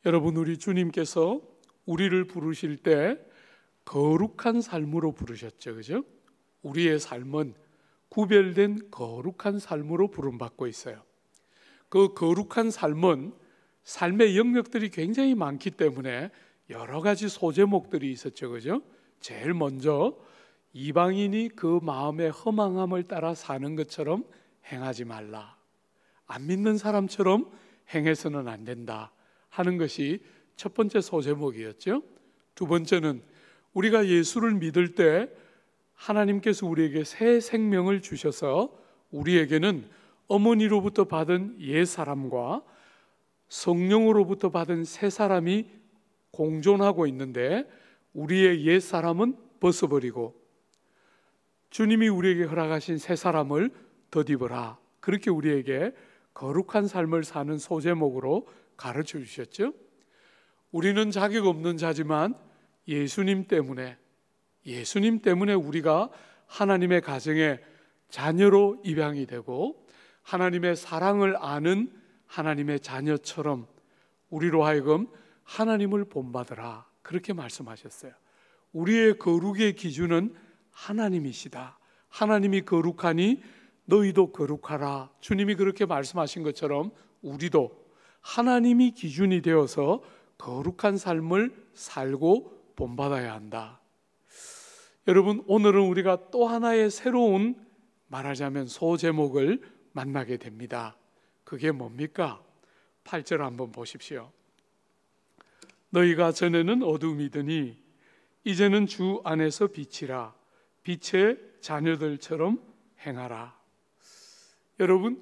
여러분, 우리 주님께서 우리를 부르실 때 거룩한 삶으로 부르셨죠, 그죠? 우리의 삶은 구별된 거룩한 삶으로 부름받고 있어요. 그 거룩한 삶은 삶의 영역들이 굉장히 많기 때문에 여러 가지 소제목들이 있었죠, 그죠? 제일 먼저 이방인이 그 마음의 허망함을 따라 사는 것처럼 행하지 말라, 안 믿는 사람처럼 행해서는 안 된다 하는 것이 첫 번째 소제목이었죠. 두 번째는 우리가 예수를 믿을 때 하나님께서 우리에게 새 생명을 주셔서 우리에게는 어머니로부터 받은 옛사람과 성령으로부터 받은 새 사람이 공존하고 있는데, 우리의 옛사람은 벗어버리고 주님이 우리에게 허락하신 새 사람을 덧입으라, 그렇게 우리에게 거룩한 삶을 사는 소제목으로 가르쳐 주셨죠. 우리는 자격 없는 자지만 예수님 때문에 우리가 하나님의 가정의 자녀로 입양이 되고 하나님의 사랑을 아는 하나님의 자녀처럼 우리로 하여금 하나님을 본받으라, 그렇게 말씀하셨어요. 우리의 거룩의 기준은 하나님이시다. 하나님이 거룩하니 너희도 거룩하라. 주님이 그렇게 말씀하신 것처럼 우리도 하나님이 기준이 되어서 거룩한 삶을 살고 본받아야 한다. 여러분, 오늘은 우리가 또 하나의 새로운, 말하자면 소제목을 만나게 됩니다. 그게 뭡니까? 8절 한번 보십시오. 너희가 전에는 어둠이더니 이제는 주 안에서 빛이라, 빛의 자녀들처럼 행하라. 여러분,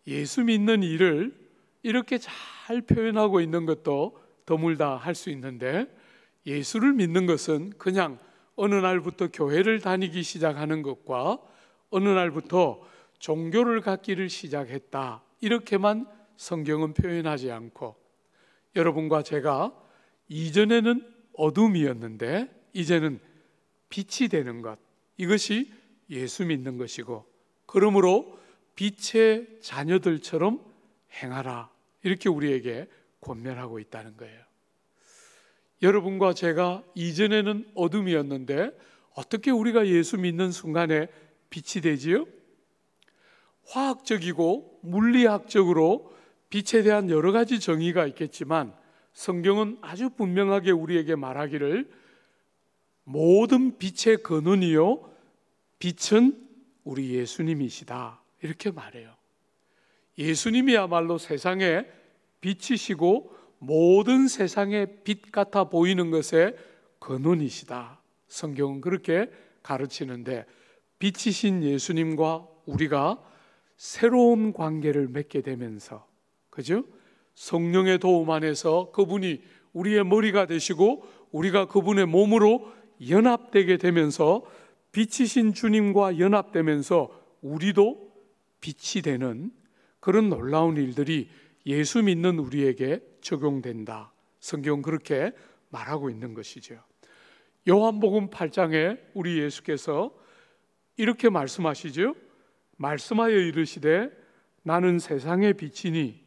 예수 믿는 일을 이렇게 잘 표현하고 있는 것도 드물다 할 수 있는데, 예수를 믿는 것은 그냥 어느 날부터 교회를 다니기 시작하는 것과 어느 날부터 종교를 갖기를 시작했다, 이렇게만 성경은 표현하지 않고, 여러분과 제가 이전에는 어둠이었는데 이제는 빛이 되는 것, 이것이 예수 믿는 것이고, 그러므로 빛의 자녀들처럼 행하라, 이렇게 우리에게 권면하고 있다는 거예요. 여러분과 제가 이전에는 어둠이었는데 어떻게 우리가 예수 믿는 순간에 빛이 되지요? 화학적이고 물리학적으로 빛에 대한 여러 가지 정의가 있겠지만 성경은 아주 분명하게 우리에게 말하기를 모든 빛의 근원이요 빛은 우리 예수님이시다, 이렇게 말해요. 예수님이야말로 세상의 빛이시고 모든 세상의 빛 같아 보이는 것의 근원이시다, 성경은 그렇게 가르치는데, 빛이신 예수님과 우리가 새로운 관계를 맺게 되면서, 그죠? 성령의 도움 안에서 그분이 우리의 머리가 되시고 우리가 그분의 몸으로 연합되게 되면서 빛이신 주님과 연합되면서 우리도 빛이 되는 그런 놀라운 일들이 예수 믿는 우리에게 적용된다, 성경은 그렇게 말하고 있는 것이죠. 요한복음 8장에 우리 예수께서 이렇게 말씀하시죠. 말씀하여 이르시되 나는 세상의 빛이니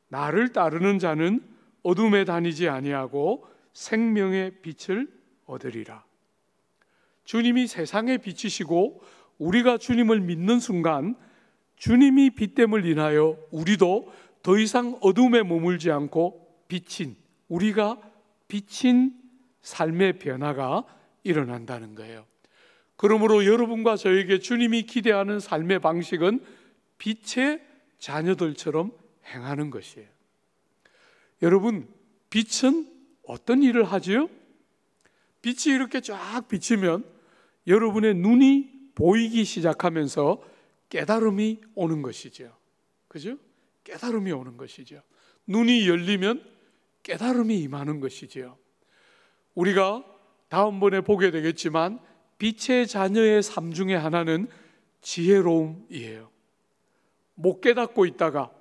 나를 따르는 자는 어둠에 다니지 아니하고 생명의 빛을 얻으리라. 주님이 세상의 빛이시고 우리가 주님을 믿는 순간 주님이 빛됨을 인하여 우리도 더 이상 어둠에 머물지 않고 우리가 비친 삶의 변화가 일어난다는 거예요. 그러므로 여러분과 저에게 주님이 기대하는 삶의 방식은 빛의 자녀들처럼 행하는 것이에요. 여러분, 빛은 어떤 일을 하지요? 빛이 이렇게 쫙 비치면 여러분의 눈이 보이기 시작하면서 깨달음이 오는 것이죠. 그죠? 깨달음이 오는 것이죠. 눈이 열리면 깨달음이 임하는 것이죠. 우리가 다음번에 보게 되겠지만 빛의 자녀의 삶 중에 하나는 지혜로움이에요. 못 깨닫고 있다가,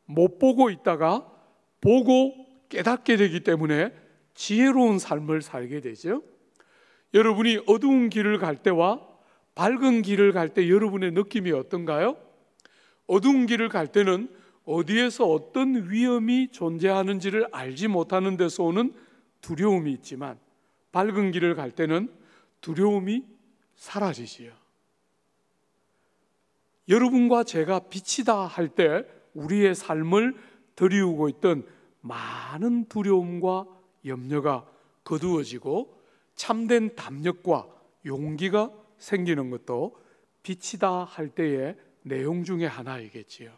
못 보고 있다가 보고 깨닫게 되기 때문에 지혜로운 삶을 살게 되죠. 여러분이 어두운 길을 갈 때와 밝은 길을 갈 때 여러분의 느낌이 어떤가요? 어두운 길을 갈 때는 어디에서 어떤 위험이 존재하는지를 알지 못하는 데서 오는 두려움이 있지만 밝은 길을 갈 때는 두려움이 사라지지요. 여러분과 제가 빛이다 할 때 우리의 삶을 드리우고 있던 많은 두려움과 염려가 거두어지고 참된 담력과 용기가 생기는 것도 빛이다 할 때의 내용 중에 하나이겠지요.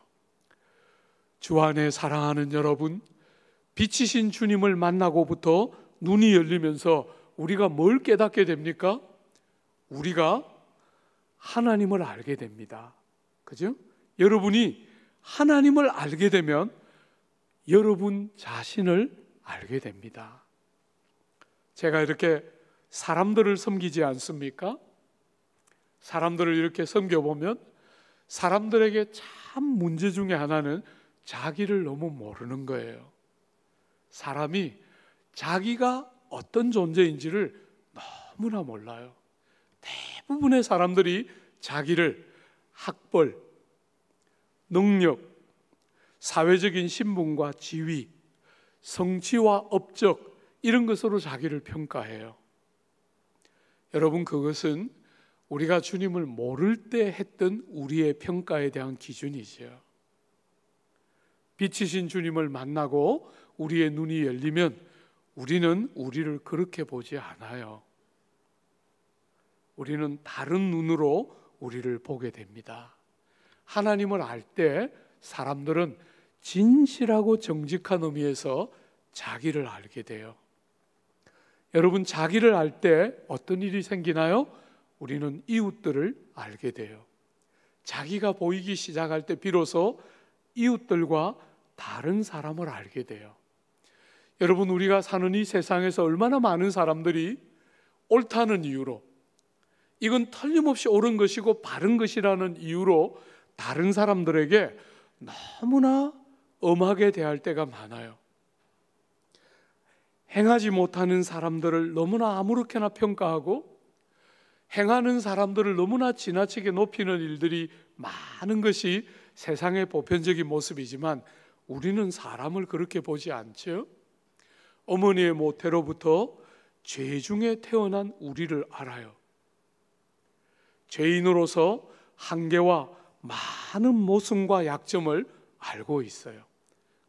주 안에 사랑하는 여러분, 빛이신 주님을 만나고부터 눈이 열리면서 우리가 뭘 깨닫게 됩니까? 우리가 하나님을 알게 됩니다. 그죠? 여러분이 하나님을 알게 되면 여러분 자신을 알게 됩니다. 제가 이렇게 사람들을 섬기지 않습니까? 사람들을 이렇게 섬겨보면 사람들에게 참 문제 중에 하나는 자기를 너무 모르는 거예요. 사람이 자기가 어떤 존재인지를 너무나 몰라요. 대부분의 사람들이 자기를 학벌, 능력, 사회적인 신분과 지위, 성취와 업적 이런 것으로 자기를 평가해요. 여러분, 그것은 우리가 주님을 모를 때 했던 우리의 평가에 대한 기준이죠. 빛이신 주님을 만나고 우리의 눈이 열리면 우리는 우리를 그렇게 보지 않아요. 우리는 다른 눈으로 우리를 보게 됩니다. 하나님을 알 때 사람들은 진실하고 정직한 의미에서 자기를 알게 돼요. 여러분, 자기를 알 때 어떤 일이 생기나요? 우리는 이웃들을 알게 돼요. 자기가 보이기 시작할 때 비로소 이웃들과 다른 사람을 알게 돼요. 여러분, 우리가 사는 이 세상에서 얼마나 많은 사람들이 옳다는 이유로, 이건 틀림없이 옳은 것이고 바른 것이라는 이유로 다른 사람들에게 너무나 엄하게 대할 때가 많아요. 행하지 못하는 사람들을 너무나 아무렇게나 평가하고 행하는 사람들을 너무나 지나치게 높이는 일들이 많은 것이 세상의 보편적인 모습이지만 우리는 사람을 그렇게 보지 않죠. 어머니의 모태로부터 죄 중에 태어난 우리를 알아요. 죄인으로서 한계와 많은 모순과 약점을 알고 있어요.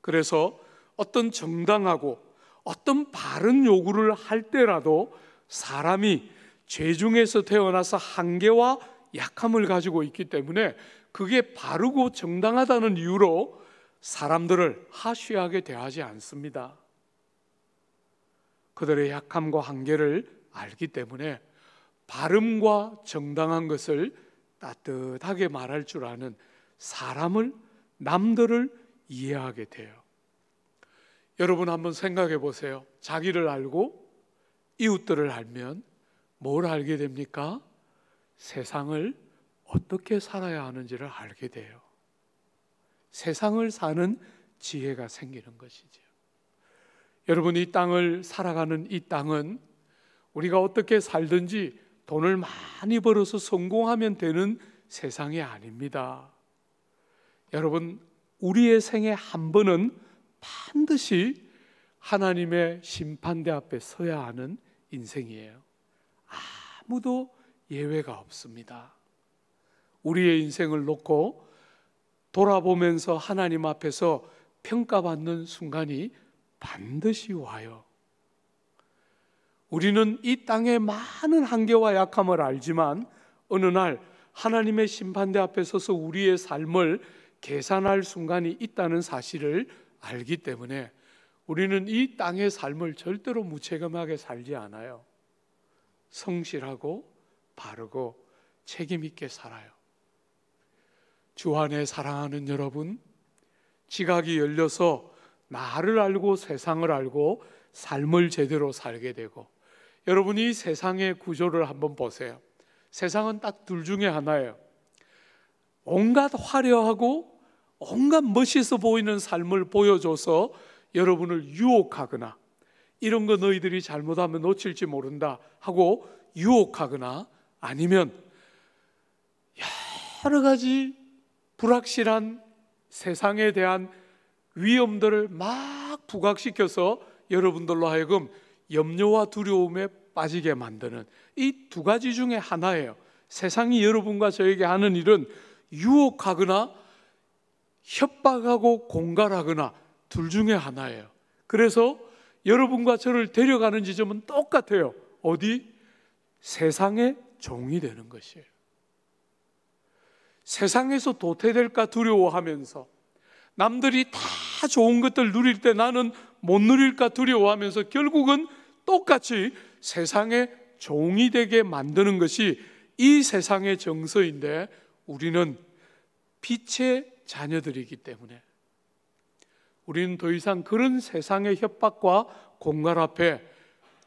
그래서 어떤 정당하고 어떤 바른 요구를 할 때라도 사람이 죄 중에서 태어나서 한계와 약함을 가지고 있기 때문에 그게 바르고 정당하다는 이유로 사람들을 하쉬하게 대하지 않습니다. 그들의 약함과 한계를 알기 때문에 바름과 정당한 것을 따뜻하게 말할 줄 아는 사람을, 남들을 이해하게 돼요. 여러분, 한번 생각해 보세요. 자기를 알고 이웃들을 알면 뭘 알게 됩니까? 세상을 어떻게 살아야 하는지를 알게 돼요. 세상을 사는 지혜가 생기는 것이죠. 여러분, 이 땅을 살아가는 이 땅은 우리가 어떻게 살든지 돈을 많이 벌어서 성공하면 되는 세상이 아닙니다. 여러분, 우리의 생에 한 번은 반드시 하나님의 심판대 앞에 서야 하는 인생이에요. 아무도 예외가 없습니다. 우리의 인생을 놓고 돌아보면서 하나님 앞에서 평가받는 순간이 반드시 와요. 우리는 이 땅의 많은 한계와 약함을 알지만 어느 날 하나님의 심판대 앞에 서서 우리의 삶을 계산할 순간이 있다는 사실을 알기 때문에 우리는 이 땅의 삶을 절대로 무책임하게 살지 않아요. 성실하고 바르고 책임 있게 살아요. 주 안에 사랑하는 여러분, 지각이 열려서 나를 알고 세상을 알고 삶을 제대로 살게 되고, 여러분이 세상의 구조를 한번 보세요. 세상은 딱 둘 중에 하나예요. 온갖 화려하고 온갖 멋있어 보이는 삶을 보여줘서 여러분을 유혹하거나, 이런 거 너희들이 잘못하면 놓칠지 모른다 하고 유혹하거나, 아니면 여러 가지 불확실한 세상에 대한 위험들을 막 부각시켜서 여러분들로 하여금 염려와 두려움에 빠지게 만드는 이 두 가지 중에 하나예요. 세상이 여러분과 저에게 하는 일은 유혹하거나 협박하고 공갈하거나 둘 중에 하나예요. 그래서 여러분과 저를 데려가는 지점은 똑같아요. 어디? 세상의 종이 되는 것이에요. 세상에서 도태될까 두려워하면서, 남들이 다 좋은 것들 누릴 때 나는 못 누릴까 두려워하면서 결국은 똑같이 세상의 종이 되게 만드는 것이 이 세상의 정서인데, 우리는 빛의 자녀들이기 때문에 우리는 더 이상 그런 세상의 협박과 공갈 앞에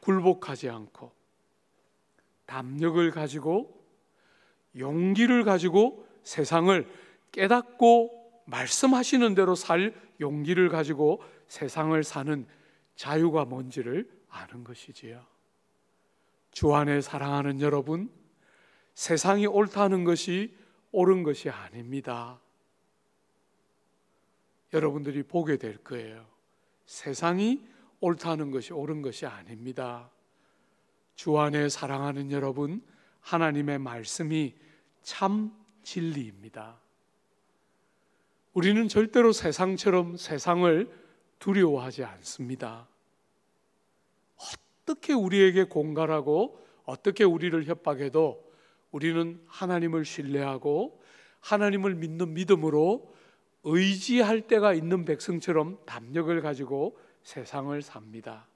굴복하지 않고 담력을 가지고 용기를 가지고 세상을 깨닫고 말씀하시는 대로 살 용기를 가지고 세상을 사는 자유가 뭔지를 아는 것이지요. 주 안에 사랑하는 여러분, 세상이 옳다는 것이 옳은 것이 아닙니다. 여러분들이 보게 될 거예요. 세상이 옳다는 것이 옳은 것이 아닙니다. 주 안에 사랑하는 여러분, 하나님의 말씀이 참 진리입니다. 우리는 절대로 세상처럼 세상을 두려워하지 않습니다. 어떻게 우리에게 공갈하고 어떻게 우리를 협박해도 우리는 하나님을 신뢰하고 하나님을 믿는 믿음으로 의지할 때가 있는 백성처럼 담력을 가지고 세상을 삽니다.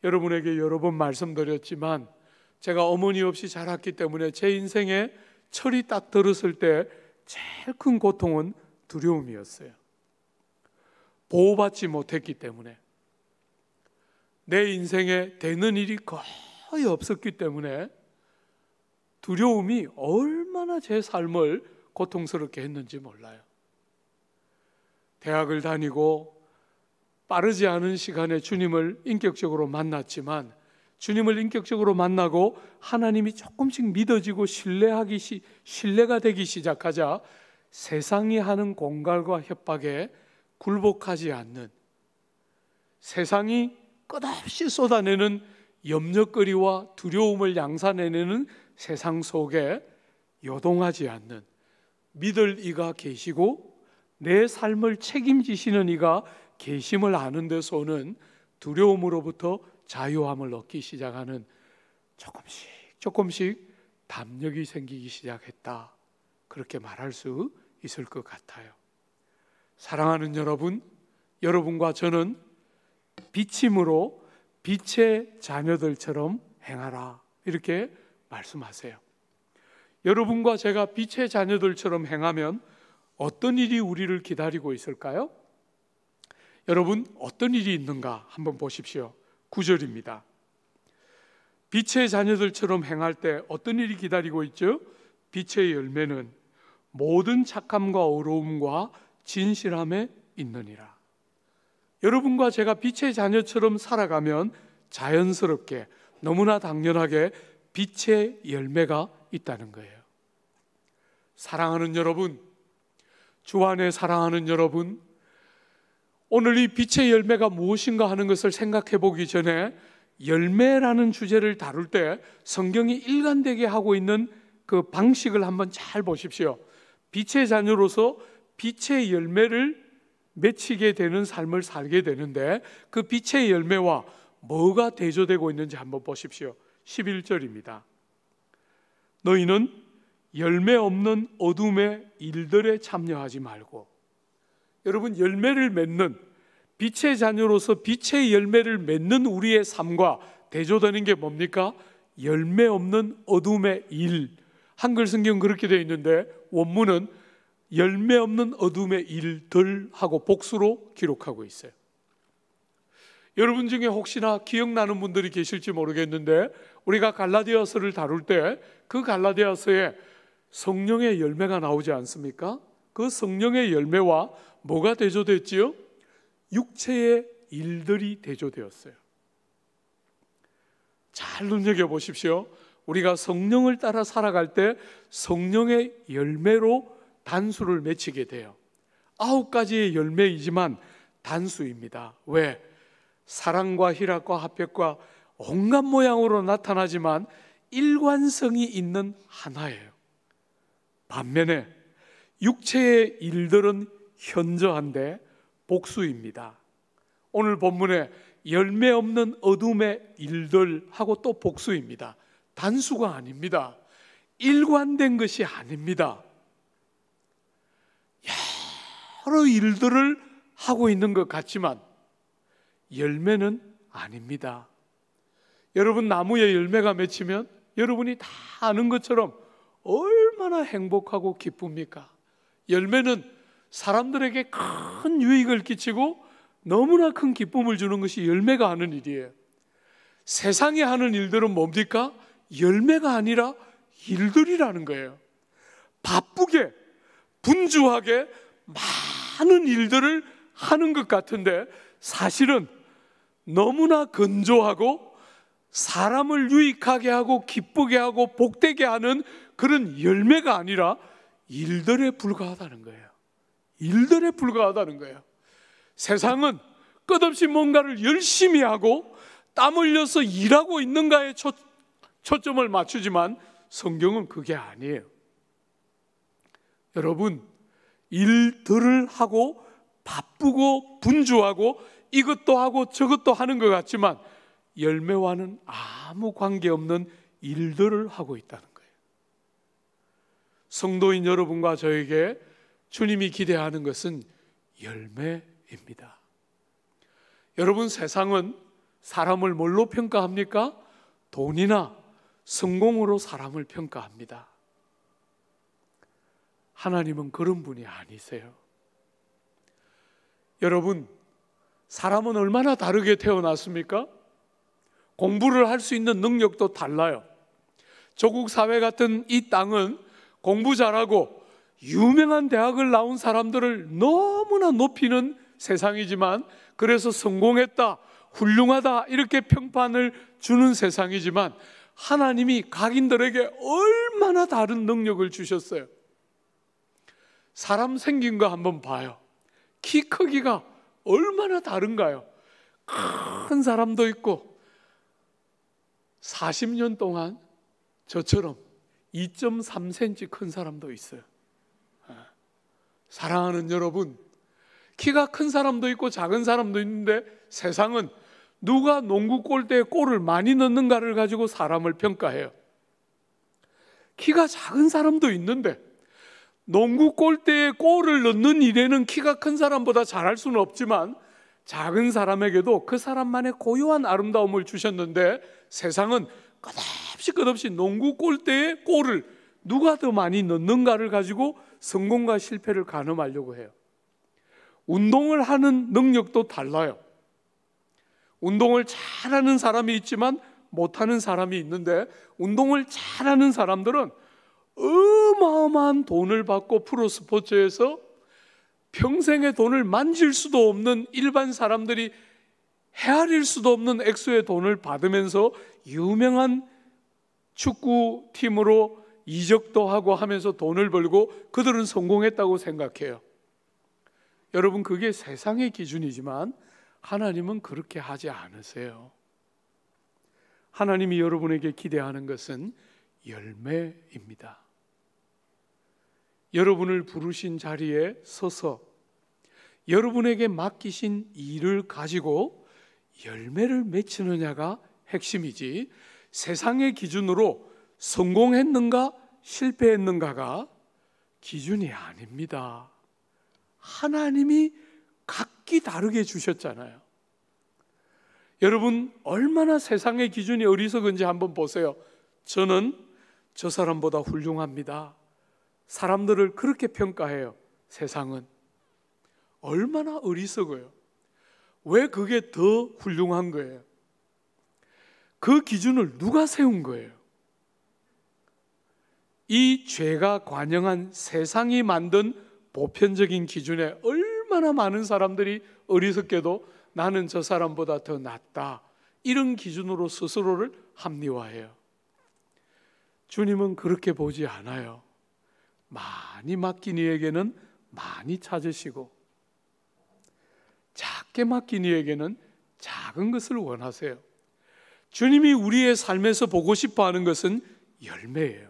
여러분에게 여러 번 말씀드렸지만 제가 어머니 없이 자랐기 때문에 제 인생에 철이 딱 들었을 때 제일 큰 고통은 두려움이었어요. 보호받지 못했기 때문에, 내 인생에 되는 일이 거의 없었기 때문에 두려움이 얼마나 제 삶을 고통스럽게 했는지 몰라요. 대학을 다니고 빠르지 않은 시간에 주님을 인격적으로 만났지만, 주님을 인격적으로 만나고 하나님이 조금씩 믿어지고 신뢰가 되기 시작하자 세상이 하는 공갈과 협박에 굴복하지 않는, 세상이 끝없이 쏟아내는 염려거리와 두려움을 양산해내는 세상 속에 요동하지 않는, 믿을 이가 계시고 내 삶을 책임지시는 이가 계심을 아는 데서 오는 두려움으로부터 자유함을 얻기 시작하는 조금씩 담력이 생기기 시작했다, 그렇게 말할 수 있을 것 같아요. 사랑하는 여러분, 여러분과 저는 빛임으로 빛의 자녀들처럼 행하라, 이렇게 말씀하세요. 여러분과 제가 빛의 자녀들처럼 행하면 어떤 일이 우리를 기다리고 있을까요? 여러분, 어떤 일이 있는가 한번 보십시오. 9절입니다. 빛의 자녀들처럼 행할 때 어떤 일이 기다리고 있죠? 빛의 열매는 모든 착함과 의로움과 진실함에 있느니라. 여러분과 제가 빛의 자녀처럼 살아가면 자연스럽게, 너무나 당연하게 빛의 열매가 있다는 거예요. 사랑하는 여러분, 주 안에 사랑하는 여러분, 오늘 이 빛의 열매가 무엇인가 하는 것을 생각해 보기 전에 열매라는 주제를 다룰 때 성경이 일관되게 하고 있는 그 방식을 한번 잘 보십시오. 빛의 자녀로서 빛의 열매를 맺히게 되는 삶을 살게 되는데, 그 빛의 열매와 뭐가 대조되고 있는지 한번 보십시오. 11절입니다. 너희는 열매 없는 어둠의 일들에 참여하지 말고. 여러분, 열매를 맺는, 빛의 자녀로서 빛의 열매를 맺는 우리의 삶과 대조되는 게 뭡니까? 열매 없는 어둠의 일. 한글 성경 그렇게 되어 있는데 원문은 열매 없는 어둠의 일들 하고 복수로 기록하고 있어요. 여러분 중에 혹시나 기억나는 분들이 계실지 모르겠는데, 우리가 갈라디아서를 다룰 때 그 갈라디아서에 성령의 열매가 나오지 않습니까? 그 성령의 열매와 뭐가 대조됐지요? 육체의 일들이 대조되었어요. 잘 눈여겨보십시오. 우리가 성령을 따라 살아갈 때 성령의 열매로 단수를 맺히게 돼요. 9가지의 열매이지만 단수입니다. 왜? 사랑과 희락과 화평과 온갖 모양으로 나타나지만 일관성이 있는 하나예요. 반면에 육체의 일들은 현저한데 복수입니다. 오늘 본문에 열매 없는 어둠의 일들하고 또 복수입니다. 단수가 아닙니다. 일관된 것이 아닙니다. 여러 일들을 하고 있는 것 같지만 열매는 아닙니다. 여러분, 나무에 열매가 맺히면 여러분이 다 아는 것처럼 얼마나 행복하고 기쁩니까? 열매는 사람들에게 큰 유익을 끼치고 너무나 큰 기쁨을 주는 것이 열매가 하는 일이에요. 세상에 하는 일들은 뭡니까? 열매가 아니라 일들이라는 거예요. 바쁘게 분주하게 많은 일들을 하는 것 같은데 사실은 너무나 건조하고 사람을 유익하게 하고 기쁘게 하고 복되게 하는 그런 열매가 아니라 일들에 불과하다는 거예요. 일들에 불과하다는 거예요. 세상은 끝없이 뭔가를 열심히 하고 땀 흘려서 일하고 있는가에 초점을 맞추지만 성경은 그게 아니에요. 여러분, 일들을 하고 바쁘고 분주하고 이것도 하고 저것도 하는 것 같지만 열매와는 아무 관계없는 일들을 하고 있다는 거예요. 성도인 여러분과 저에게 주님이 기대하는 것은 열매입니다. 여러분, 세상은 사람을 뭘로 평가합니까? 돈이나 성공으로 사람을 평가합니다. 하나님은 그런 분이 아니세요. 여러분, 사람은 얼마나 다르게 태어났습니까? 공부를 할 수 있는 능력도 달라요. 조국 사회 같은 이 땅은 공부 잘하고 유명한 대학을 나온 사람들을 너무나 높이는 세상이지만, 그래서 성공했다, 훌륭하다 이렇게 평판을 주는 세상이지만 하나님이 각인들에게 얼마나 다른 능력을 주셨어요. 사람 생긴 거 한번 봐요. 키 크기가 얼마나 다른가요? 큰 사람도 있고 40년 동안 저처럼 2.3cm 큰 사람도 있어요. 사랑하는 여러분, 키가 큰 사람도 있고 작은 사람도 있는데 세상은 누가 농구 골대에 골을 많이 넣는가를 가지고 사람을 평가해요. 키가 작은 사람도 있는데 농구 골대에 골을 넣는 일에는 키가 큰 사람보다 잘할 수는 없지만 작은 사람에게도 그 사람만의 고유한 아름다움을 주셨는데 세상은 끝없이 농구 골대에 골을 누가 더 많이 넣는가를 가지고 성공과 실패를 가늠하려고 해요. 운동을 하는 능력도 달라요. 운동을 잘하는 사람이 있지만 못하는 사람이 있는데 운동을 잘하는 사람들은 어마어마한 돈을 받고 프로스포츠에서 평생의 돈을 만질 수도 없는 일반 사람들이 헤아릴 수도 없는 액수의 돈을 받으면서 유명한 축구팀으로 이적도 하고 하면서 돈을 벌고 그들은 성공했다고 생각해요. 여러분, 그게 세상의 기준이지만 하나님은 그렇게 하지 않으세요. 하나님이 여러분에게 기대하는 것은 열매입니다. 여러분을 부르신 자리에 서서 여러분에게 맡기신 일을 가지고 열매를 맺히느냐가 핵심이지, 세상의 기준으로 성공했는가 실패했는가가 기준이 아닙니다. 하나님이 각기 다르게 주셨잖아요. 여러분, 얼마나 세상의 기준이 어리석은지 한번 보세요. 저는 저 사람보다 훌륭합니다. 사람들을 그렇게 평가해요. 세상은 얼마나 어리석어요. 왜 그게 더 훌륭한 거예요? 그 기준을 누가 세운 거예요? 이 죄가 관영한 세상이 만든 보편적인 기준에 얼마나 많은 사람들이 어리석게도 나는 저 사람보다 더 낫다, 이런 기준으로 스스로를 합리화해요. 주님은 그렇게 보지 않아요. 많이 맡긴 이에게는 많이 찾으시고 작게 맡긴 이에게는 작은 것을 원하세요. 주님이 우리의 삶에서 보고 싶어 하는 것은 열매예요.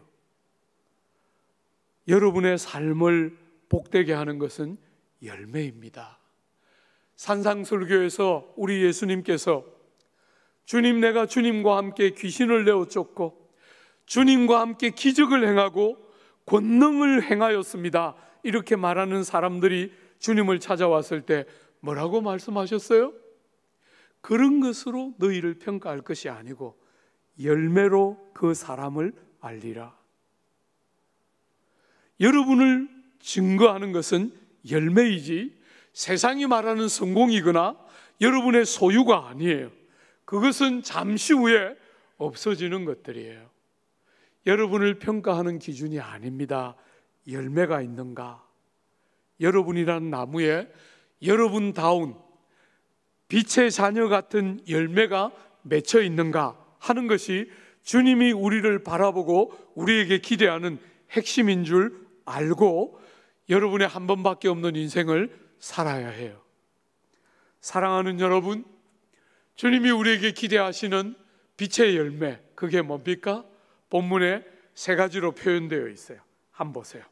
여러분의 삶을 복되게 하는 것은 열매입니다. 산상설교에서 우리 예수님께서 주님, 내가 주님과 함께 귀신을 내어 쫓고 주님과 함께 기적을 행하고 권능을 행하였습니다, 이렇게 말하는 사람들이 주님을 찾아왔을 때 뭐라고 말씀하셨어요? 그런 것으로 너희를 평가할 것이 아니고 열매로 그 사람을 알리라. 여러분을 증거하는 것은 열매이지 세상이 말하는 성공이거나 여러분의 소유가 아니에요. 그것은 잠시 후에 없어지는 것들이에요. 여러분을 평가하는 기준이 아닙니다. 열매가 있는가? 여러분이란 나무에 여러분다운 빛의 자녀 같은 열매가 맺혀 있는가 하는 것이 주님이 우리를 바라보고 우리에게 기대하는 핵심인 줄 알고 여러분의 한 번밖에 없는 인생을 살아야 해요. 사랑하는 여러분, 주님이 우리에게 기대하시는 빛의 열매, 그게 뭡니까? 본문에 세 가지로 표현되어 있어요. 한번 보세요.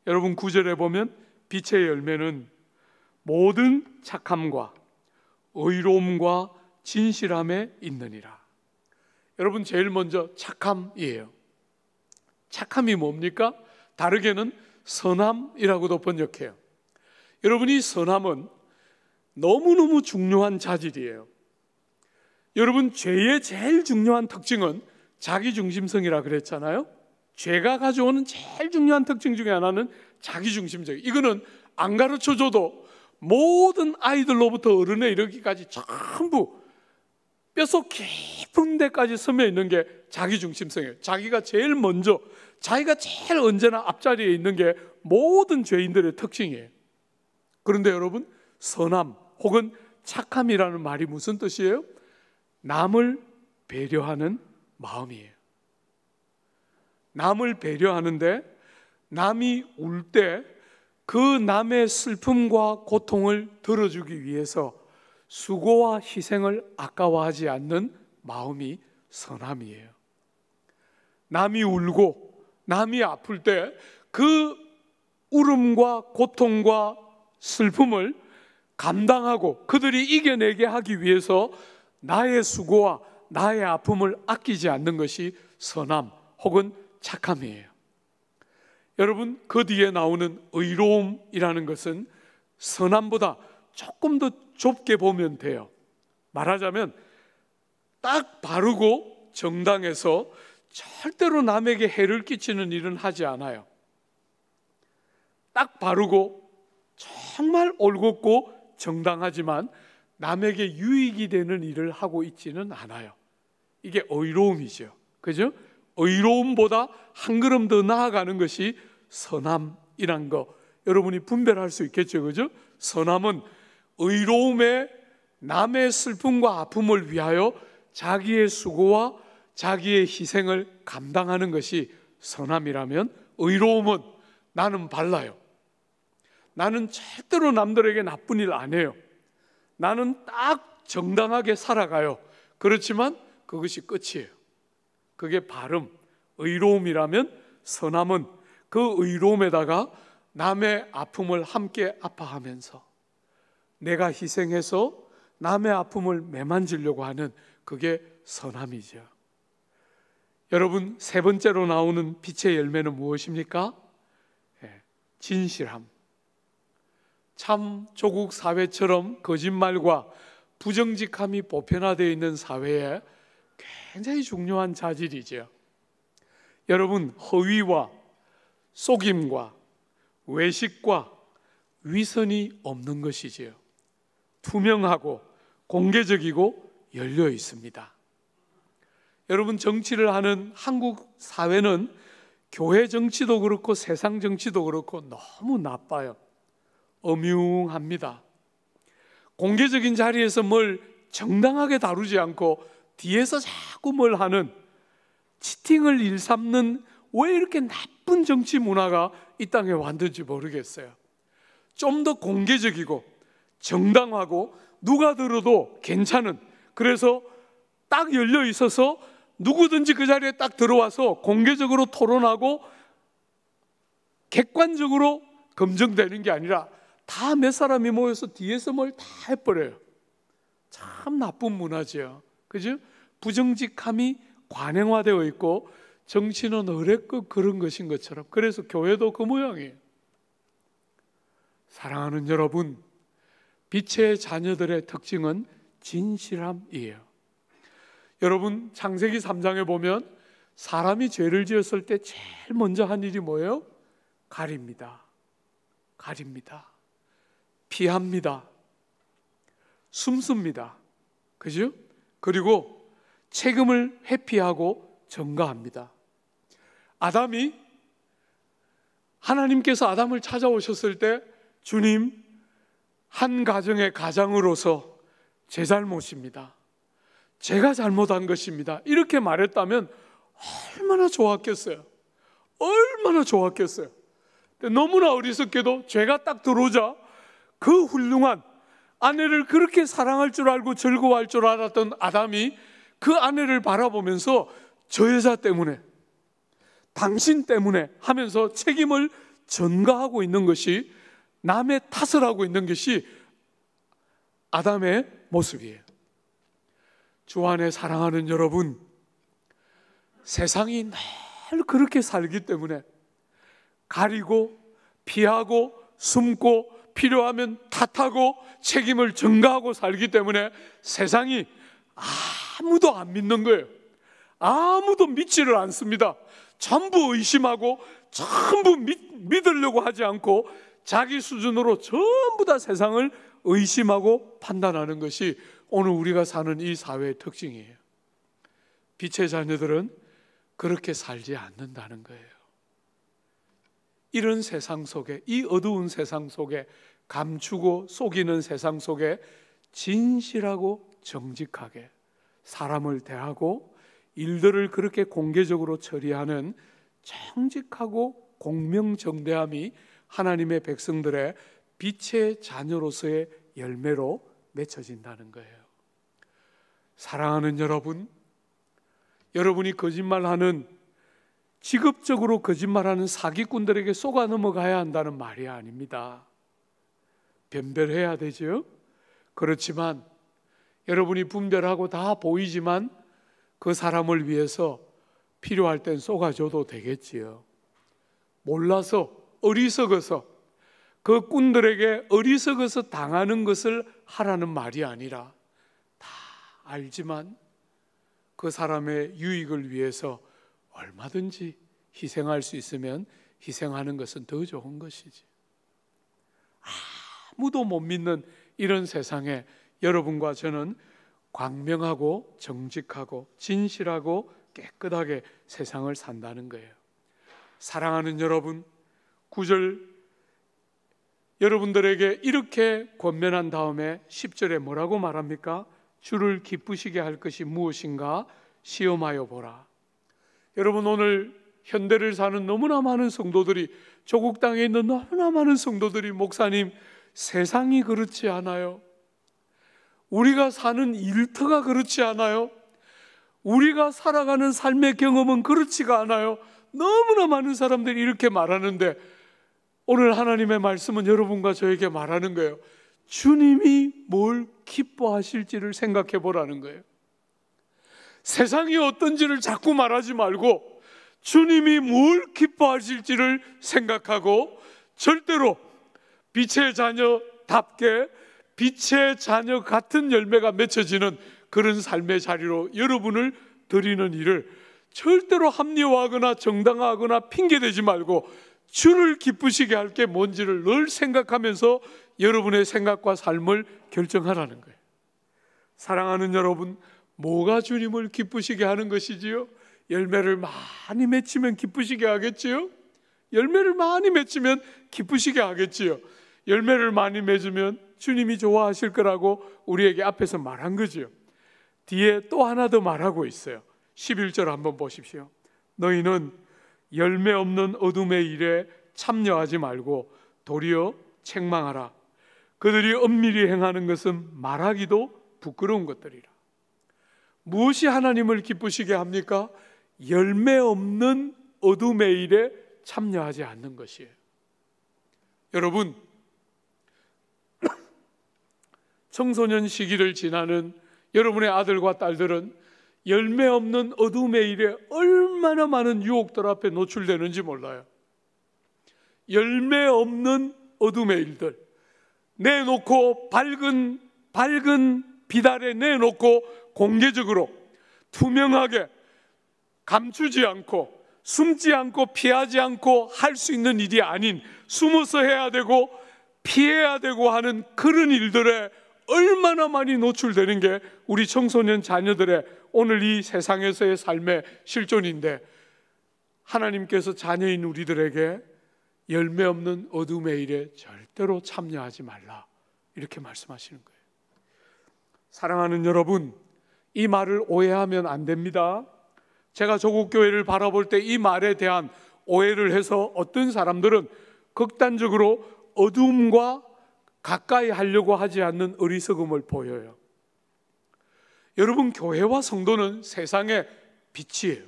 여러분 9절에 보면 빛의 열매는 모든 착함과 의로움과 진실함에 있느니라. 여러분, 제일 먼저 착함이에요. 착함이 뭡니까? 다르게는 선함이라고도 번역해요. 여러분이 선함은 너무너무 중요한 자질이에요. 여러분, 죄의 제일 중요한 특징은 자기중심성이라 그랬잖아요. 죄가 가져오는 제일 중요한 특징 중에 하나는 자기중심적. 이거는 안 가르쳐줘도 모든 아이들로부터 어른에 이르기까지 전부 뼛속 깊은 데까지 스며 있는 게 자기중심성이에요. 자기가 제일 먼저, 자기가 제일 언제나 앞자리에 있는 게 모든 죄인들의 특징이에요. 그런데 여러분, 선함 혹은 착함이라는 말이 무슨 뜻이에요? 남을 배려하는 마음이에요. 남을 배려하는데 남이 울 때 그 남의 슬픔과 고통을 들어주기 위해서 수고와 희생을 아까워하지 않는 마음이 선함이에요. 남이 울고 남이 아플 때 그 울음과 고통과 슬픔을 감당하고 그들이 이겨내게 하기 위해서 나의 수고와 나의 아픔을 아끼지 않는 것이 선함 혹은 착함이에요. 여러분, 그 뒤에 나오는 의로움이라는 것은 선함보다 조금 더 좁게 보면 돼요. 말하자면 딱 바르고 정당해서 절대로 남에게 해를 끼치는 일은 하지 않아요. 딱 바르고 정말 올곧고 정당하지만 남에게 유익이 되는 일을 하고 있지는 않아요. 이게 의로움이죠. 그죠? 의로움보다 한 걸음 더 나아가는 것이 선함이란 거 여러분이 분별할 수 있겠죠. 그죠? 선함은 의로움에 남의 슬픔과 아픔을 위하여 자기의 수고와 자기의 희생을 감당하는 것이 선함이라면, 의로움은 나는 발라요. 나는 절대로 남들에게 나쁜 일 안 해요. 나는 딱 정당하게 살아가요. 그렇지만 그것이 끝이에요. 그게 바름, 의로움이라면, 선함은 그 의로움에다가 남의 아픔을 함께 아파하면서 내가 희생해서 남의 아픔을 매만지려고 하는, 그게 선함이죠. 여러분, 세 번째로 나오는 빛의 열매는 무엇입니까? 진실함. 참 조국 사회처럼 거짓말과 부정직함이 보편화되어 있는 사회에 굉장히 중요한 자질이죠. 여러분, 허위와 속임과 외식과 위선이 없는 것이지요. 투명하고 공개적이고 열려 있습니다. 여러분, 정치를 하는 한국 사회는 교회 정치도 그렇고 세상 정치도 그렇고 너무 나빠요. 엄흉합니다. 공개적인 자리에서 뭘 정당하게 다루지 않고 뒤에서 자꾸 뭘 하는, 치팅을 일삼는, 왜 이렇게 나쁜 정치 문화가 이 땅에 왔는지 모르겠어요. 좀 더 공개적이고 정당하고 누가 들어도 괜찮은, 그래서 딱 열려 있어서 누구든지 그 자리에 딱 들어와서 공개적으로 토론하고 객관적으로 검증되는 게 아니라 다 몇 사람이 모여서 뒤에서 뭘 다 해버려요. 참 나쁜 문화죠. 그죠? 부정직함이 관행화되어 있고 정치는 어레껏 그런 것인 것처럼. 그래서 교회도 그 모양이에요. 사랑하는 여러분, 빛의 자녀들의 특징은 진실함이에요. 여러분, 창세기 3장에 보면 사람이 죄를 지었을 때 제일 먼저 한 일이 뭐예요? 가립니다. 피합니다. 숨습니다. 그죠? 그리고 책임을 회피하고 전가합니다. 아담이, 하나님께서 아담을 찾아오셨을 때 주님, 한 가정의 가장으로서 제 잘못입니다, 제가 잘못한 것입니다, 이렇게 말했다면 얼마나 좋았겠어요. 얼마나 좋았겠어요. 너무나 어리석게도 죄가 딱 들어오자 그 훌륭한 아내를 그렇게 사랑할 줄 알고 즐거워할 줄 알았던 아담이 그 아내를 바라보면서 저 여자 때문에, 당신 때문에 하면서 책임을 전가하고 있는 것이, 남의 탓을 하고 있는 것이 아담의 모습이에요. 주 안에 사랑하는 여러분, 세상이 늘 그렇게 살기 때문에 가리고 피하고 숨고 필요하면 탓하고 책임을 전가하고 살기 때문에 세상이 아무도 안 믿는 거예요. 아무도 믿지를 않습니다. 전부 의심하고 전부 믿으려고 하지 않고 자기 수준으로 전부 다 세상을 의심하고 판단하는 것이 오늘 우리가 사는 이 사회의 특징이에요. 빛의 자녀들은 그렇게 살지 않는다는 거예요. 이런 세상 속에, 이 어두운 세상 속에, 감추고 속이는 세상 속에 진실하고 정직하게 사람을 대하고 일들을 그렇게 공개적으로 처리하는 정직하고 공명정대함이 하나님의 백성들의 빛의 자녀로서의 열매로 맺혀진다는 거예요. 사랑하는 여러분, 여러분이 거짓말하는, 직업적으로 거짓말하는 사기꾼들에게 속아 넘어가야 한다는 말이 아닙니다. 변별해야 되죠. 그렇지만 여러분이 분별하고 다 보이지만 그 사람을 위해서 필요할 땐 속아줘도 되겠지요. 몰라서, 어리석어서, 그 꾼들에게 어리석어서 당하는 것을 하라는 말이 아니라 다 알지만 그 사람의 유익을 위해서 얼마든지 희생할 수 있으면 희생하는 것은 더 좋은 것이지. 아무도 못 믿는 이런 세상에 여러분과 저는 광명하고 정직하고 진실하고 깨끗하게 세상을 산다는 거예요. 사랑하는 여러분, 9절 여러분들에게 이렇게 권면한 다음에 10절에 뭐라고 말합니까? 주를 기쁘시게 할 것이 무엇인가 시험하여 보라. 여러분, 오늘 현대를 사는 너무나 많은 성도들이, 조국 땅에 있는 너무나 많은 성도들이, 목사님, 세상이 그렇지 않아요. 우리가 사는 일터가 그렇지 않아요. 우리가 살아가는 삶의 경험은 그렇지가 않아요. 너무나 많은 사람들이 이렇게 말하는데 오늘 하나님의 말씀은 여러분과 저에게 말하는 거예요. 주님이 뭘 기뻐하실지를 생각해 보라는 거예요. 세상이 어떤지를 자꾸 말하지 말고 주님이 뭘 기뻐하실지를 생각하고 절대로 빛의 자녀답게 빛의 자녀 같은 열매가 맺혀지는 그런 삶의 자리로 여러분을 드리는 일을 절대로 합리화하거나 정당화하거나 핑계대지 말고 주를 기쁘시게 할 게 뭔지를 늘 생각하면서 여러분의 생각과 삶을 결정하라는 거예요. 사랑하는 여러분, 뭐가 주님을 기쁘시게 하는 것이지요? 열매를 많이 맺히면 기쁘시게 하겠지요? 열매를 많이 맺히면 기쁘시게 하겠지요? 열매를 많이 맺으면 주님이 좋아하실 거라고 우리에게 앞에서 말한 거지요. 뒤에 또 하나 더 말하고 있어요. 11절 한번 보십시오. 너희는 열매 없는 어둠의 일에 참여하지 말고 도리어 책망하라. 그들이 엄밀히 행하는 것은 말하기도 부끄러운 것들이라. 무엇이 하나님을 기쁘시게 합니까? 열매 없는 어둠의 일에 참여하지 않는 것이에요. 여러분, 청소년 시기를 지나는 여러분의 아들과 딸들은 열매 없는 어둠의 일에 얼마나 많은 유혹들 앞에 노출되는지 몰라요. 열매 없는 어둠의 일들 내놓고 밝은 빛 아래 내놓고 공개적으로 투명하게 감추지 않고 숨지 않고 피하지 않고 할 수 있는 일이 아닌 숨어서 해야 되고 피해야 되고 하는 그런 일들에 얼마나 많이 노출되는 게 우리 청소년 자녀들의 오늘 이 세상에서의 삶의 실존인데, 하나님께서 자녀인 우리들에게 열매 없는 어둠의 일에 절대로 참여하지 말라 이렇게 말씀하시는 거예요. 사랑하는 여러분, 이 말을 오해하면 안 됩니다. 제가 조국교회를 바라볼 때 이 말에 대한 오해를 해서 어떤 사람들은 극단적으로 어둠과 가까이 하려고 하지 않는 어리석음을 보여요. 여러분, 교회와 성도는 세상의 빛이에요.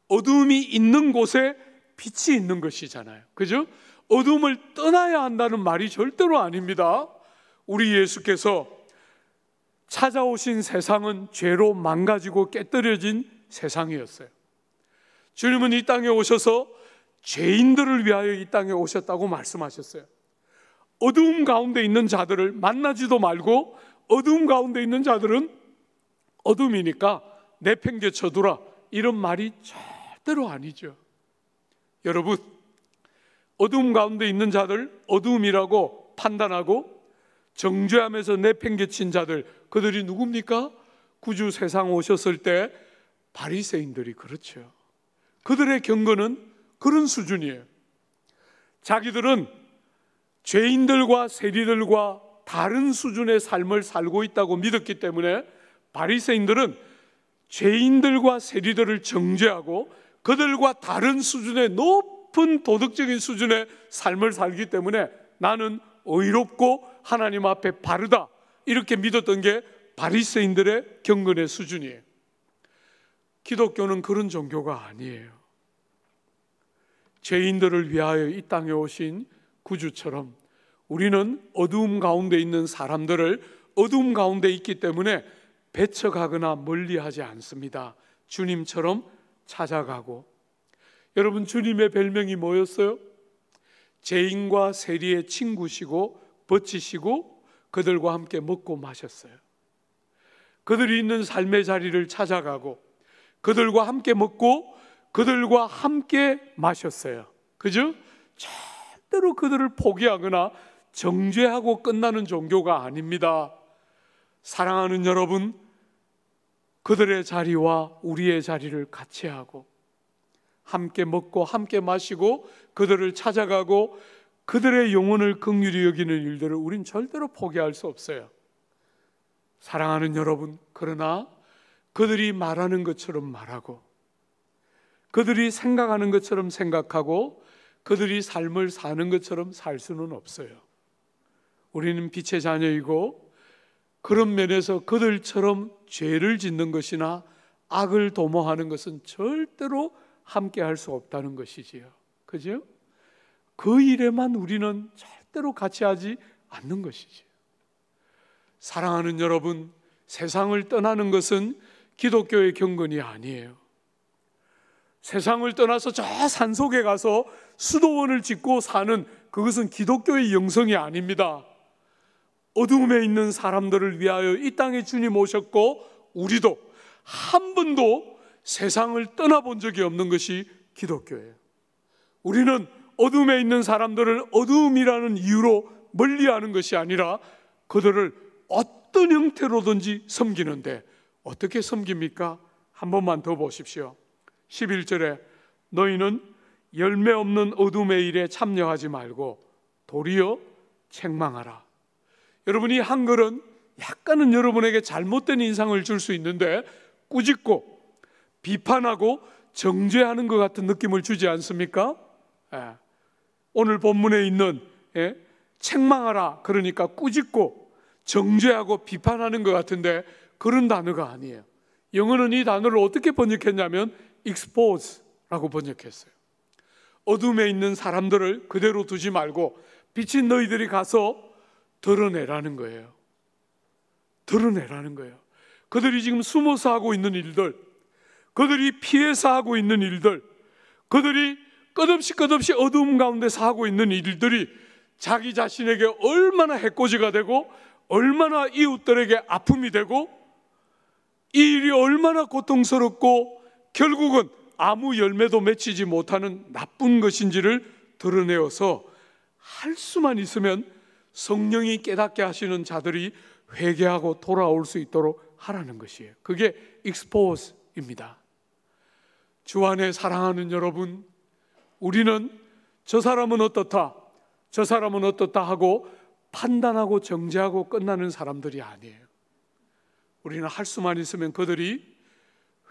어둠이 있는 곳에 빛이 있는 것이잖아요. 그죠? 어둠을 떠나야 한다는 말이 절대로 아닙니다. 우리 예수께서 찾아오신 세상은 죄로 망가지고 깨뜨려진 세상이었어요. 주님은 이 땅에 오셔서 죄인들을 위하여 이 땅에 오셨다고 말씀하셨어요. 어두움 가운데 있는 자들을 만나지도 말고, 어두움 가운데 있는 자들은 어둠이니까 내팽개쳐 두라, 이런 말이 절대로 아니죠. 여러분, 어두움 가운데 있는 자들, 어두움이라고 판단하고 정죄하면서 내팽개친 자들, 그들이 누굽니까? 구주 세상 오셨을 때 바리새인들이 그렇죠. 그들의 경건은 그런 수준이에요. 자기들은 죄인들과 세리들과 다른 수준의 삶을 살고 있다고 믿었기 때문에 바리새인들은 죄인들과 세리들을 정죄하고 그들과 다른 수준의 높은 도덕적인 수준의 삶을 살기 때문에 나는 의롭고 하나님 앞에 바르다, 이렇게 믿었던 게 바리새인들의 경건의 수준이에요. 기독교는 그런 종교가 아니에요. 죄인들을 위하여 이 땅에 오신 구주처럼 우리는 어두움 가운데 있는 사람들을 어두움 가운데 있기 때문에 배척하거나 멀리하지 않습니다. 주님처럼 찾아가고. 여러분, 주님의 별명이 뭐였어요? 죄인과 세리의 친구시고 버치시고 그들과 함께 먹고 마셨어요. 그들이 있는 삶의 자리를 찾아가고 그들과 함께 먹고 그들과 함께 마셨어요. 그죠? 절대로 그들을 포기하거나 정죄하고 끝나는 종교가 아닙니다. 사랑하는 여러분, 그들의 자리와 우리의 자리를 같이 하고 함께 먹고 함께 마시고 그들을 찾아가고 그들의 영혼을 긍휼히 여기는 일들을 우린 절대로 포기할 수 없어요. 사랑하는 여러분, 그러나 그들이 말하는 것처럼 말하고 그들이 생각하는 것처럼 생각하고 그들이 삶을 사는 것처럼 살 수는 없어요. 우리는 빛의 자녀이고 그런 면에서 그들처럼 죄를 짓는 것이나 악을 도모하는 것은 절대로 함께 할 수 없다는 것이지요. 그죠? 그 일에만 우리는 절대로 같이 하지 않는 것이지요. 사랑하는 여러분, 세상을 떠나는 것은 기독교의 경건이 아니에요. 세상을 떠나서 저 산속에 가서 수도원을 짓고 사는 그것은 기독교의 영성이 아닙니다. 어둠에 있는 사람들을 위하여 이 땅에 주님 오셨고 우리도 한 번도 세상을 떠나본 적이 없는 것이 기독교예요. 우리는 어둠에 있는 사람들을 어둠이라는 이유로 멀리하는 것이 아니라 그들을 어떤 형태로든지 섬기는데, 어떻게 섬깁니까? 한 번만 더 보십시오. 11절에 너희는 열매 없는 어둠의 일에 참여하지 말고 도리어 책망하라. 여러분이 한글은 약간은 여러분에게 잘못된 인상을 줄 수 있는데 꾸짖고 비판하고 정죄하는 것 같은 느낌을 주지 않습니까? 오늘 본문에 있는 책망하라 그러니까 꾸짖고 정죄하고 비판하는 것 같은데 그런 단어가 아니에요. 영어는 이 단어를 어떻게 번역했냐면 expose라고 번역했어요. 어둠에 있는 사람들을 그대로 두지 말고 빛인 너희들이 가서 드러내라는 거예요. 드러내라는 거예요. 그들이 지금 숨어서 하고 있는 일들, 그들이 피해서 하고 있는 일들, 그들이 끝없이 어두움 가운데서 하고 있는 일들이 자기 자신에게 얼마나 해코지가 되고 얼마나 이웃들에게 아픔이 되고 이 일이 얼마나 고통스럽고 결국은 아무 열매도 맺히지 못하는 나쁜 것인지를 드러내어서 할 수만 있으면 성령이 깨닫게 하시는 자들이 회개하고 돌아올 수 있도록 하라는 것이에요. 그게 expose입니다. 주 안에 사랑하는 여러분, 우리는 저 사람은 어떻다, 저 사람은 어떻다 하고 판단하고 정죄하고 끝나는 사람들이 아니에요. 우리는 할 수만 있으면 그들이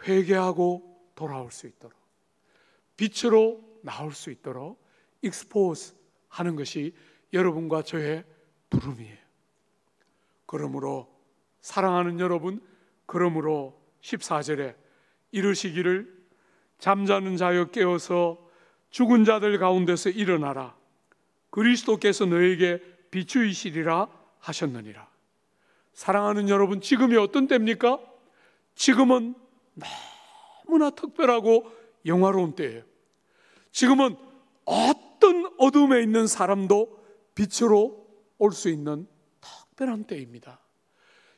회개하고 돌아올 수 있도록, 빛으로 나올 수 있도록 expose 하는 것이 여러분과 저의 부름이에요. 그러므로 사랑하는 여러분, 그러므로 14절에 이르시기를 잠자는 자여 깨어서 죽은 자들 가운데서 일어나라. 그리스도께서 너에게 비추이시리라 하셨느니라. 사랑하는 여러분, 지금이 어떤 때입니까? 지금은 너무나 특별하고 영화로운 때예요. 지금은 어떤 어둠에 있는 사람도 빛으로 올 수 있는 특별한 때입니다.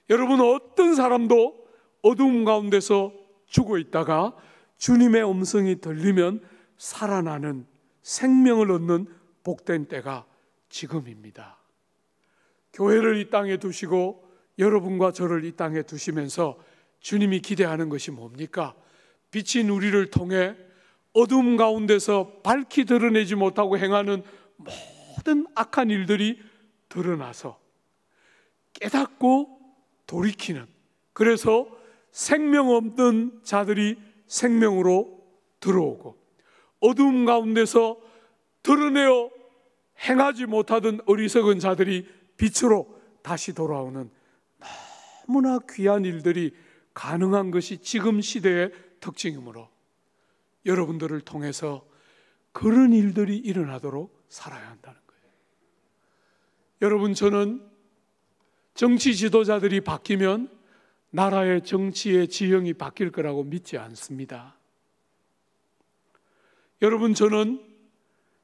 여러분, 어떤 사람도 어둠 가운데서 죽어 있다가 주님의 음성이 들리면 살아나는 생명을 얻는 복된 때가 지금입니다. 교회를 이 땅에 두시고 여러분과 저를 이 땅에 두시면서 주님이 기대하는 것이 뭡니까? 빛인 우리를 통해 어둠 가운데서 밝히 드러내지 못하고 행하는 모든 악한 일들이 드러나서 깨닫고 돌이키는, 그래서 생명 없는 자들이 생명으로 들어오고 어둠 가운데서 드러내어 행하지 못하던 어리석은 자들이 빛으로 다시 돌아오는 너무나 귀한 일들이 가능한 것이 지금 시대의 특징이므로 여러분들을 통해서 그런 일들이 일어나도록 살아야 한다는 거예요. 여러분, 저는 정치 지도자들이 바뀌면 나라의 정치의 지형이 바뀔 거라고 믿지 않습니다. 여러분, 저는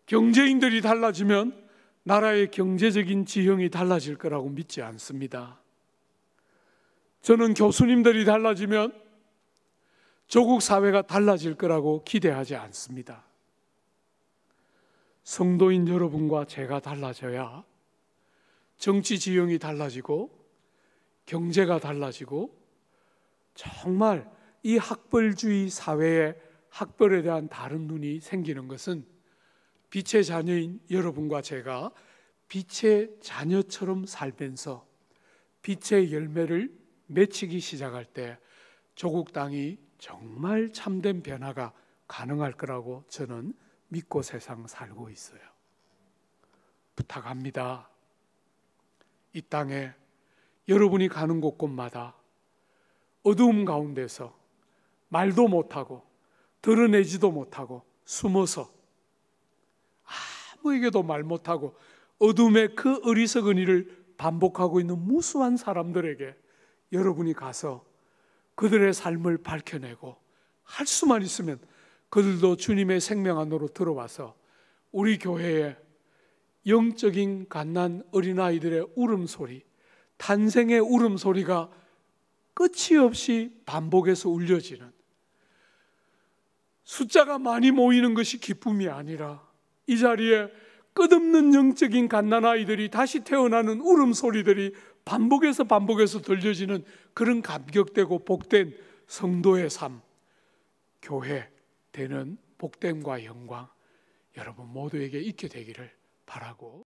경제인들이 달라지면 나라의 경제적인 지형이 달라질 거라고 믿지 않습니다. 저는 교수님들이 달라지면 조국 사회가 달라질 거라고 기대하지 않습니다. 성도인 여러분과 제가 달라져야 정치 지형이 달라지고 경제가 달라지고 정말 이 학벌주의 사회에 학벌에 대한 다른 눈이 생기는 것은 빛의 자녀인 여러분과 제가 빛의 자녀처럼 살면서 빛의 열매를 맺히기 시작할 때 조국 땅이 정말 참된 변화가 가능할 거라고 저는 믿고 세상 살고 있어요. 부탁합니다. 이 땅에 여러분이 가는 곳곳마다 어두움 가운데서 말도 못하고 드러내지도 못하고 숨어서 아무에게도 말 못하고 어둠의 그 어리석은 일을 반복하고 있는 무수한 사람들에게 여러분이 가서 그들의 삶을 밝혀내고 할 수만 있으면 그들도 주님의 생명 안으로 들어와서 우리 교회에 영적인 갓난 어린아이들의 울음소리, 탄생의 울음소리가 끝이 없이 반복해서 울려지는, 숫자가 많이 모이는 것이 기쁨이 아니라 이 자리에 끝없는 영적인 갓난아이들이 다시 태어나는 울음소리들이 반복해서 들려지는 그런 감격되고 복된 성도의 삶, 교회 되는 복됨과 영광 여러분 모두에게 있게 되기를 바라고